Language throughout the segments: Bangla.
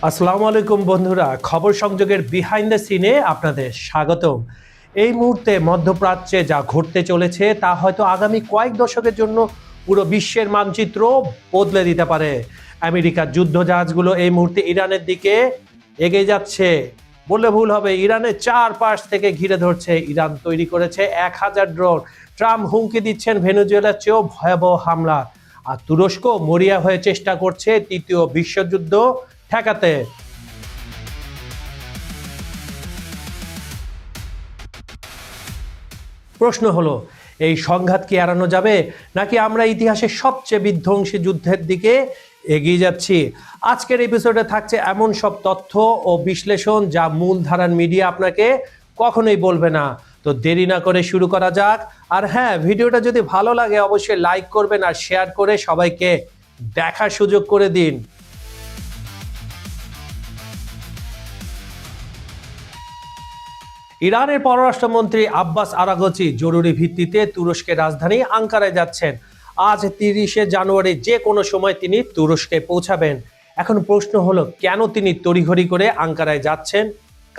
আসসালামু আলাইকুম বন্ধুরা, খবর সংযোগের বিহাইন্ড দ্য সিনে আপনাদের স্বাগতম। এই মুহূর্তে মধ্যপ্রাচ্যে যা ঘটতে চলেছে তা হয়তো আগামী কয়েক দশকের জন্য পুরো বিশ্বের মানচিত্র বদলে দিতে পারে। আমেরিকার যুদ্ধজাহাজগুলো এই মুহূর্তে ইরানের দিকে এগিয়ে যাচ্ছে, বললে ভুল হবে। ইরানের চারপাশ থেকে ঘিরে ধরছে। ইরান তৈরি করেছে 1000 ড্রোন। ট্রাম্প হুমকি দিচ্ছেন ভেনেজুয়েলার চেয়েও ভয়াবহ হামলা। আর তুরস্ক মরিয়া হয়ে চেষ্টা করছে তৃতীয় বিশ্বযুদ্ধ ঠেকাতে। প্রশ্ন হলো, এই সংঘাত কি এড়ানো যাবে, নাকি আমরা ইতিহাসের সবচেয়ে বিধ্বংসী যুদ্ধের দিকে এগিয়ে যাচ্ছি? আজকের এপিসোডে থাকছে এমন সব তথ্য ও বিশ্লেষণ যা মূলধারার মিডিয়া আপনাকে কখনোই বলবে না। তো দেরি না করে শুরু করা যাক। আর হ্যাঁ, ভিডিওটা যদি ভালো লাগে অবশ্যই লাইক করবেন আর শেয়ার করে সবাইকে দেখার সুযোগ করে দিন। ইরানের পররাষ্ট্রমন্ত্রী আব্বাস আরাগচি জরুরি ভিত্তিতে তুরস্কের রাজধানী আঙ্কারায় যাচ্ছেন। আজ 30শে জানুয়ারি যে কোনো সময় তিনি তুরস্কে পৌঁছাবেন। এখন প্রশ্ন হলো, কেন তিনি তড়িঘড়ি করে আঙ্কারায় যাচ্ছেন?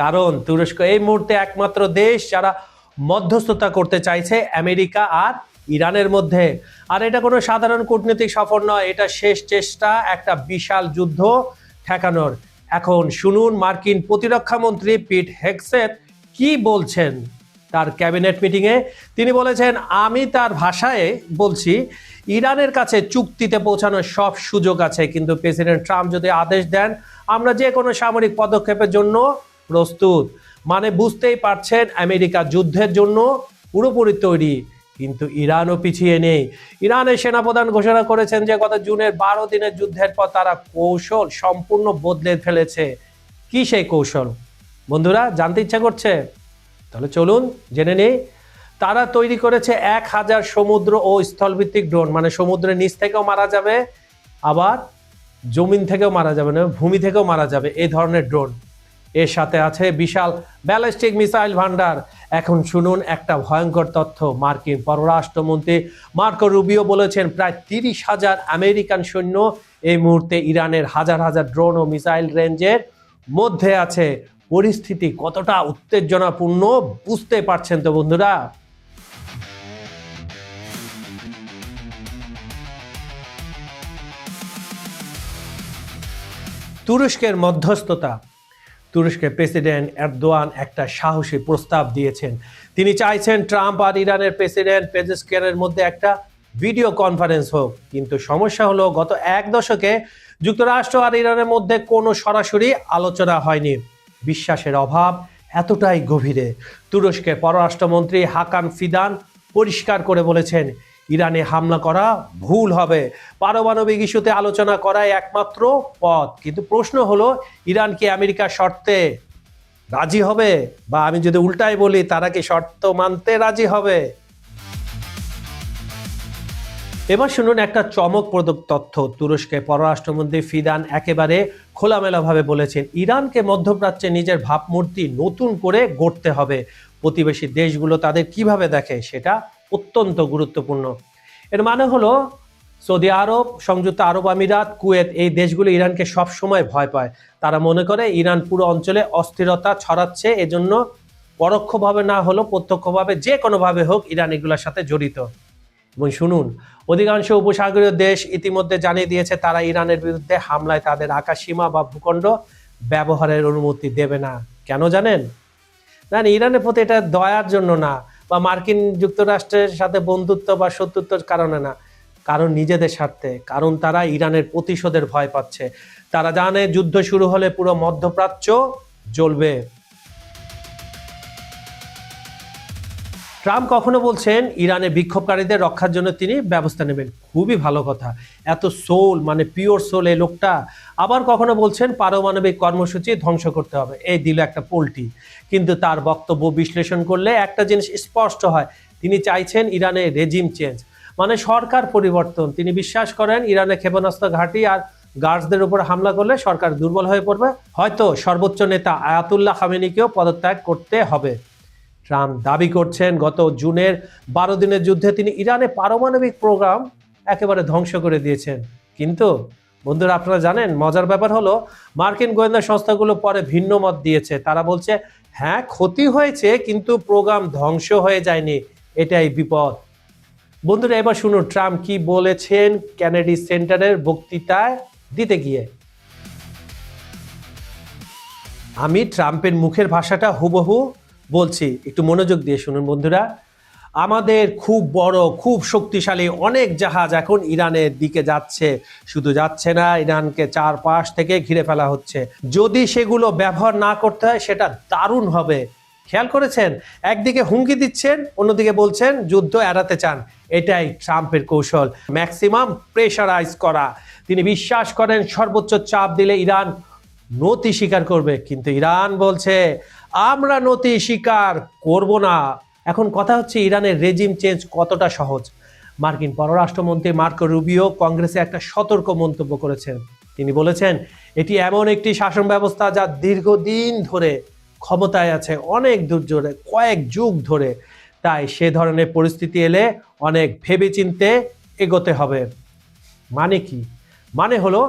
কারণ তুরস্ক এই মুহূর্তে একমাত্র দেশ যারা মধ্যস্থতা করতে চাইছে আমেরিকা আর ইরানের মধ্যে। আর এটা কোনো সাধারণ কূটনৈতিক সফর নয়, এটা শেষ চেষ্টা একটা বিশাল যুদ্ধ ঠেকানোর। এখন শুনুন মার্কিন প্রতিরক্ষা মন্ত্রী পিট হেগসেথ কি বলছেন তার ক্যাবিনেট মিটিংয়ে। তিনি বলেছেন, আমি তার ভাষায় বলছি, ইরানের কাছে চুক্তিতে পৌঁছানোর সব সুযোগ আছে, কিন্তু প্রেসিডেন্ট ট্রাম্প যদি আদেশ দেন আমরা যে কোনো সামরিক পদক্ষেপের জন্য প্রস্তুত। মানে বুঝতেই পারছেন, আমেরিকা যুদ্ধের জন্য পুরোপুরি তৈরি, কিন্তু ইরানও পিছিয়ে নেই। ইরানের সেনাপ্রধান ঘোষণা করেছেন যে গত জুনের 12 দিনের যুদ্ধের পর তারা কৌশল সম্পূর্ণ বদলে ফেলেছে। কি সেই কৌশল বন্ধুরা, জানতে ইচ্ছা করছে? তাহলে চলুন জেনে নেই। তারা তৈরি করেছে 1000 সমুদ্র ও স্থলভিত্তিক ড্রোন, মানে সমুদ্রের নিচ থেকেও মারা যাবে, আবার জমিন থেকেও মারা যাবে না, ভূমি থেকেও মারা যাবে, এই ধরনের ড্রোন। এর সাথে আছে বিশাল ব্যালিস্টিক মিসাইল ভান্ডার। এখন শুনুন একটা ভয়ঙ্কর তথ্য। মার্কিন পররাষ্ট্রমন্ত্রী মার্কো রুবিও বলেছেন, প্রায় 30,000 আমেরিকান সৈন্য এই মুহূর্তে ইরানের হাজার হাজার ড্রোন ও মিসাইল রেঞ্জের মধ্যে আছে। পরিস্থিতি কতটা উত্তেজনাপূর্ণ বুঝতে পারছেন তো বন্ধুরা? তুরস্কের মধ্যস্থতা। তুরস্কের প্রেসিডেন্ট এরদোয়ান একটা সাহসী প্রস্তাব দিয়েছেন। তিনি চাইছেন ট্রাম্প আর ইরানের প্রেসিডেন্ট পেজেশকিয়ানের মধ্যে একটা ভিডিও কনফারেন্স হোক। কিন্তু সমস্যা হলো, গত এক দশকে যুক্তরাষ্ট্র আর ইরানের মধ্যে কোনো সরাসরি আলোচনা হয়নি। বিশ্বাসের অভাব এতটাই গভীরে। তুরস্কের পররাষ্ট্রমন্ত্রী হাকান ফিদান পরিষ্কার করে বলেছেন, ইরানে হামলা করা ভুল হবে, পারমাণবিক ইস্যুতে আলোচনা করাই একমাত্র পথ। কিন্তু প্রশ্ন হলো, ইরান কি আমেরিকার শর্তে রাজি হবে? বা আমি যদি উল্টাই বলি, তারা কি শর্ত মানতে রাজি হবে? এবার শুনুন একটা চমকপ্রদ তথ্য। তুরস্কের পররাষ্ট্রমন্ত্রী ফিদান একেবারে খোলামেলাভাবে বলেছেন, ইরানকে মধ্যপ্রাচ্যে নিজের ভাবমূর্তি নতুন করে গড়তে হবে। প্রতিবেশী দেশগুলো তাদের কিভাবে দেখে সেটা অত্যন্ত গুরুত্বপূর্ণ। এর মানে হলো, সৌদি আরব, সংযুক্ত আরব আমিরাত, কুয়েত, এই দেশগুলো ইরানকে সবসময় ভয় পায়। তারা মনে করে ইরান পুরো অঞ্চলে অস্থিরতা ছড়াচ্ছে, এজন্য পরোক্ষভাবে না হলেও প্রত্যক্ষভাবে যে কোনোভাবে হোক ইরান এগুলোর সাথে জড়িত। এবং শুনুন, অধিকাংশ উপসাগরীয় দেশ ইতিমধ্যে জানিয়ে দিয়েছে তারা ইরানের বিরুদ্ধে হামলায় তাদের আকাশসীমা বা ভূখণ্ড ব্যবহারের অনুমতি দেবে না। কেন জানেন? না, ইরানের প্রতি এটা দয়ার জন্য না, বা মার্কিন যুক্তরাষ্ট্রের সাথে বন্ধুত্ব বা শত্রুত্বের কারণে না, কারণ নিজেদের স্বার্থে। কারণ তারা ইরানের প্রতিশোধের ভয় পাচ্ছে। তারা জানে যুদ্ধ শুরু হলে পুরো মধ্যপ্রাচ্য জ্বলবে। ট্রাম্প কখনো বলছেন ইরানের বিক্ষোভকারীদের রক্ষার জন্য তিনি ব্যবস্থা নেবেন, খুবই ভালো কথা, এত সোল, মানে পিওর সোল এই লোকটা। আবার কখনো বলছেন পারমাণবিক কর্মসূচি ধ্বংস করতে হবে, এই দিল একটা পোল্টি। কিন্তু তার বক্তব্য বিশ্লেষণ করলে একটা জিনিস স্পষ্ট হয়, তিনি চাইছেন ইরানের রেজিম চেঞ্জ, মানে সরকার পরিবর্তন। তিনি বিশ্বাস করেন ইরানের ক্ষেপণাস্ত্র ঘাঁটি আর গার্ডসদের উপর হামলা করলে সরকার দুর্বল হয়ে পড়বে, হয়তো সর্বোচ্চ নেতা আয়াতুল্লাহ খামেনিকেও পদত্যাগ করতে হবে। ট্রাম্প দাবি করছেন গত জুনের 12 দিনের যুদ্ধে তিনি ইরানের পারমাণবিক প্রোগ্রাম একেবারে ধ্বংস করে দিয়েছেন। কিন্তু বন্ধুরা, আপনারা জানেন মজার ব্যাপার হলো মার্কিন গোয়েন্দা সংস্থাগুলো পরে ভিন্ন মত দিয়েছে। তারা বলছে হ্যাঁ ক্ষতি হয়েছে কিন্তু প্রোগ্রাম ধ্বংস হয়ে যায়নি, এটাই বিপদ। বন্ধুরা, এবার শুনুন ট্রাম্প কি বলেছেন কেনেডি সেন্টারের বক্তৃতায় দিতে গিয়ে। আমি ট্রাম্পের মুখের ভাষাটা হুবহু বলছি, একটু মনোযোগ দিয়ে শুনুন বন্ধুরা। আমাদের খুব বড়, খুব শক্তিশালী অনেক জাহাজ এখন ইরানের দিকে যাচ্ছে। শুধু যাচ্ছে না, ইরানকে চারপাশ থেকে ঘিরে ফেলা হচ্ছে। যদি সেগুলো ব্যবহার না করতে হয় সেটা দারুণ হবে। খেয়াল করেছেন, একদিকে হুমকি দিচ্ছেন, অন্যদিকে বলছেন যুদ্ধ এড়াতে চান। এটাই ট্রাম্পের কৌশল, ম্যাক্সিমাম প্রেশারাইজ করা। তিনি বিশ্বাস করেন সর্বোচ্চ চাপ দিলে ইরান নতি স্বীকার করবে, কিন্তু ইরান বলছে আমরা নতি স্বীকার করব না। এখন কথা হচ্ছে ইরানের রেজিম চেঞ্জ কতটা সহজ। মার্কিন পররাষ্ট্রমন্ত্রী মার্কো রুবিও কংগ্রেসে একটা সতর্ক মন্তব্য করেছেন। তিনি বলেছেন এটি এমন একটি শাসন ব্যবস্থা যা দীর্ঘদিন ধরে ক্ষমতায় আছে, অনেক দূর ধরে, কয়েক যুগ ধরে। তাই সে ধরনের পরিস্থিতি এলে অনেক ভেবেচিন্তে এগোতে হবে। মানে কি? মানে হলো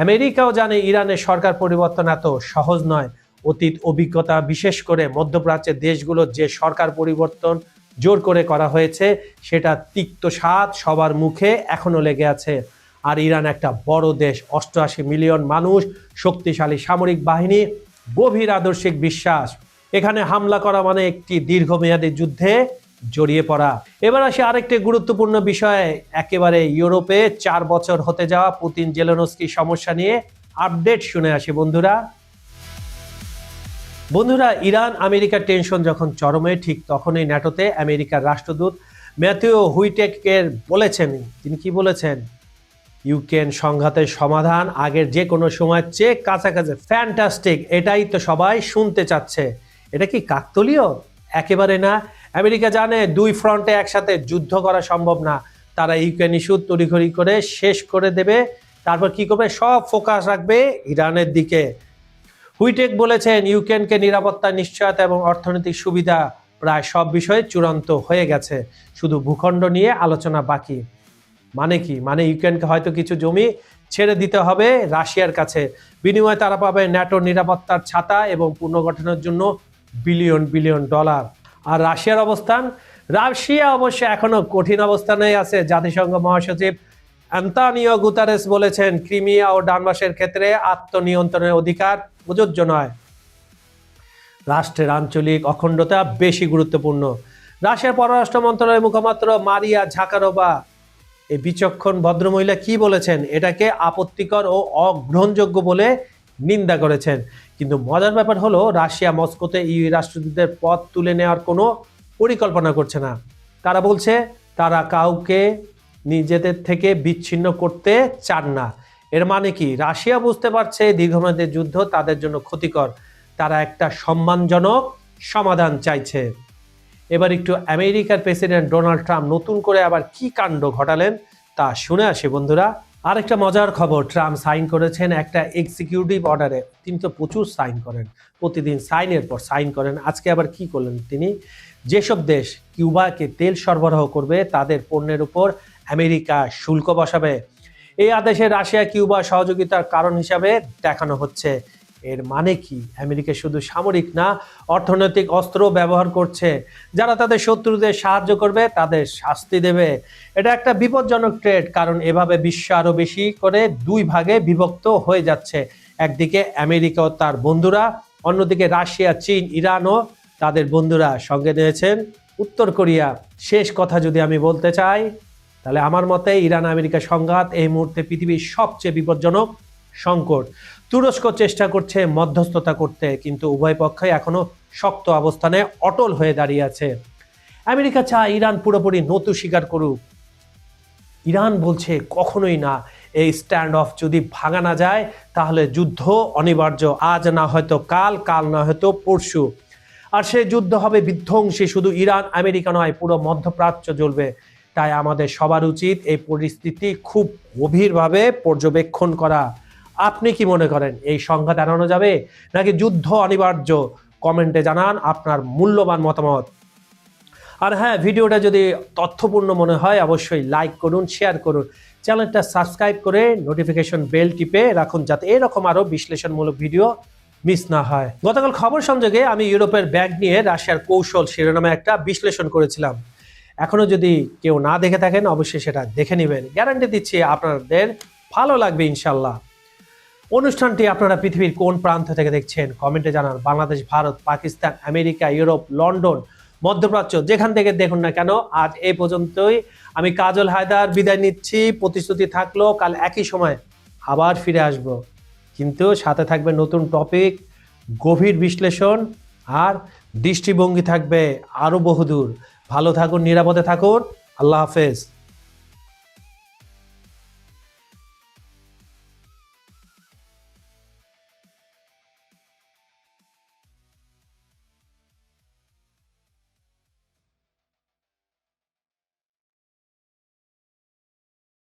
আমেরিকাও জানে ইরানের সরকার পরিবর্তন এত সহজ নয়। অতীত অভিজ্ঞতা, বিশেষ করে মধ্যপ্রাচ্যের দেশগুলো যে সরকার পরিবর্তন জোর করে করা হয়েছে সেটা তিক্ত স্বাদ সবার মুখে এখনো লেগে আছে। আর ইরান একটা বড় দেশ, 88 মিলিয়ন মানুষ, শক্তিশালী সামরিক বাহিনী, গভীর আদর্শিক বিশ্বাস। এখানে হামলা করা মানে একটি দীর্ঘমেয়াদী যুদ্ধে জড়িয়ে পড়া। এবার আসি আরেকটি গুরুত্বপূর্ণ বিষয়ে। একেবারে ইউরোপে 4 বছর হতে যাওয়া পুতিন জেলেনস্কি সমস্যা নিয়ে আপডেট শুনে আসি বন্ধুরা, ইরান আমেরিকার টেনশন যখন চরমে, ঠিক তখনই ন্যাটোতে আমেরিকার রাষ্ট্রদূত ম্যাথিউ হুইটেকের বলেছেন, তিনি কি বলেছেন? ইউক্রেন সংঘাতের সমাধান আগের যে কোনো সময় চেয়ে কাছাকাছি। ফ্যান্টাস্টিক, এটাই তো সবাই শুনতে চাচ্ছে। এটা কি কাকতালীয়? একেবারে না। আমেরিকা জানে 2 ফ্রন্টে একসাথে যুদ্ধ করা সম্ভব না। তারা ইউক্রেন ইস্যু তড়িঘড়ি করে শেষ করে দেবে, তারপর কি করবে? সব ফোকাস রাখবে ইরানের দিকে। হুইটেক বলেছেন ইউক্রেনকে নিরাপত্তা নিশ্চয়তা এবং অর্থনৈতিক সুবিধা প্রায় সব বিষয়ে চূড়ান্ত হয়ে গেছে, শুধু ভূখণ্ড নিয়ে আলোচনা বাকি। মানে কি? মানে ইউক্রেনকে হয়তো কিছু জমি ছেড়ে দিতে হবে রাশিয়ার কাছে, বিনিময়ে তারা পাবে ন্যাটো নিরাপত্তার ছাতা এবং পুনর্গঠনের জন্য বিলিয়ন বিলিয়ন ডলার। আর রাশিয়ার অবস্থান? রাশিয়া অবশ্য এখনো কঠিন অবস্থানে আছে। জাতিসংঘ মহাসচিব আন্তোনিও গুতারেস বলেছেন ক্রিমিয়া ও ডনবাসের ক্ষেত্রে আত্মনিয়ন্ত্রণের অধিকার প্রযোজ্য নয়। রাষ্ট্রের আঞ্চলিক অখণ্ডতা বেশি গুরুত্বপূর্ণ। রাশিয়ার পররাষ্ট্র মন্ত্রণালয়ের মুখপাত্র মারিয়া ঝাকারোভা, এই বিচক্ষণ ভদ্রমহিলা কি বলেছেন? এটাকে আপত্তিকর ও অগ্রহণযোগ্য বলে নিন্দা করেছেন। কিন্তু মজার ব্যাপার হলো রাশিয়া মস্কোতে ইউ রাষ্ট্রদূতের পদ তুলে নেওয়ার কোনো পরিকল্পনা করছে না। তারা বলছে তারা কাউকে নিজেদের থেকে বিচ্ছিন্ন করতে চান না। এর মানে কি? রাশিয়া বুঝতে পারছে দীর্ঘমেয়াদী যুদ্ধ তাদের জন্য ক্ষতিকর। তারা একটা সম্মানজনক সমাধান চাইছে। এবার একটু আমেরিকার প্রেসিডেন্ট ডোনাল্ড ট্রাম্প নতুন করে আবার কি কাণ্ড ঘটালেন তা শুনে আসি বন্ধুরা। আরেকটা মজার খবর, ট্রাম্প সাইন করেছেন একটা এক্সিকিউটিভ অর্ডারে। তিনি তো প্রচুর সাইন করেন, প্রতিদিন সাইনের পর সাইন করেন। আজকে আবার কি করলেন তিনি? যেসব দেশ কিউবাকে তেল সরবরাহ করবে তাদের পণ্যের উপর আমেরিকা শুল্ক বসাবে। এই আদেশে রাশিয়া কিউবা সহযোগিতার কারণ হিসাবে দেখানো হচ্ছে। এর মানে কি? আমেরিকা শুধু সামরিক না, অর্থনৈতিক অস্ত্র ব্যবহার করছে। যারা তাদের শত্রুদের সাহায্য করবে তাদের শাস্তি দেবে। এটা একটা বিপজ্জনক ট্রেড, কারণ এভাবে বিশ্ব আরো বেশি করে 2 ভাগে বিভক্ত হয়ে যাচ্ছে। একদিকে আমেরিকা ও তার বন্ধুরা, অন্যদিকে রাশিয়া, চীন, ইরান ও তাদের বন্ধুরা, সঙ্গে নিয়েছেন উত্তর কোরিয়া। শেষ কথা যদি আমি বলতে চাই, তাহলে আমার মতে ইরান আমেরিকা সংঘাত এই মুহূর্তে পৃথিবীর সবচেয়ে বিপজ্জনক সংকট। তুরস্ক চেষ্টা করছে মধ্যস্থতা করতে, কিন্তু উভয় পক্ষই এখনো শক্ত অবস্থানে অটল হয়ে দাঁড়িয়ে আছে। আমেরিকা চায় ইরান পুরোপুরি নতু স্বীকার করুক। ইরান বলছে কখনোই না। এই স্ট্যান্ড অফ যদি ভাঙা না যায় তাহলে যুদ্ধ অনিবার্য। আজ না হয়তো কাল, কাল না হয়তো পরশু। আর সেই যুদ্ধ হবে বিধ্বংসী। শুধু ইরান আমেরিকা নয়, পুরো মধ্যপ্রাচ্য জ্বলবে। তাই আমাদের সবার উচিত এই পরিস্থিতি খুব গভীরভাবে পর্যবেক্ষণ করা। আপনি কি মনে করেন এই সংঘাত এড়ানো যাবে নাকি যুদ্ধ অনিবার্য? কমেন্টে জানান আপনার মূল্যবান মতামত। আর হ্যাঁ, ভিডিওটা যদি তথ্যপূর্ণ মনে হয় অবশ্যই লাইক করুন, শেয়ার করুন, চ্যানেলটা সাবস্ক্রাইব করে নোটিফিকেশন বেল টিপে রাখুন যাতে এরকম আরও বিশ্লেষণমূলক ভিডিও মিস না হয়। গতকাল খবর সংযোগে আমি ইউরোপের ব্যাগ নিয়ে রাশিয়ার কৌশল শিরোনামে একটা বিশ্লেষণ করেছিলাম। এখনো যদি কেউ না দেখে থাকেন অবশ্যই সেটা দেখে নেবেন, গ্যারান্টি দিচ্ছি আপনাদের ভালো লাগবে ইনশাল্লাহ। অনুষ্ঠানটি আপনারা পৃথিবীর কোন প্রান্ত থেকে দেখছেন কমেন্টে জানান। Bangladesh, Bharat, Pakistan, America, Europe, London, মধ্যপ্রাচ্য, যেখান থেকে দেখুন না কেন। আজ এই পর্যন্তই। আমি কাজল হায়দার বিদায় নিচ্ছি। প্রতিশ্রুতি থাকলো কাল একই সময় আবার ফিরে আসব, কিন্তু সাথে থাকবে নতুন টপিক, গভীর বিশ্লেষণ আর দৃষ্টিভঙ্গি থাকবে আরও বহুদূর। ভালো থাকুন, নিরাপদে থাকুন। আল্লাহ হাফেজ।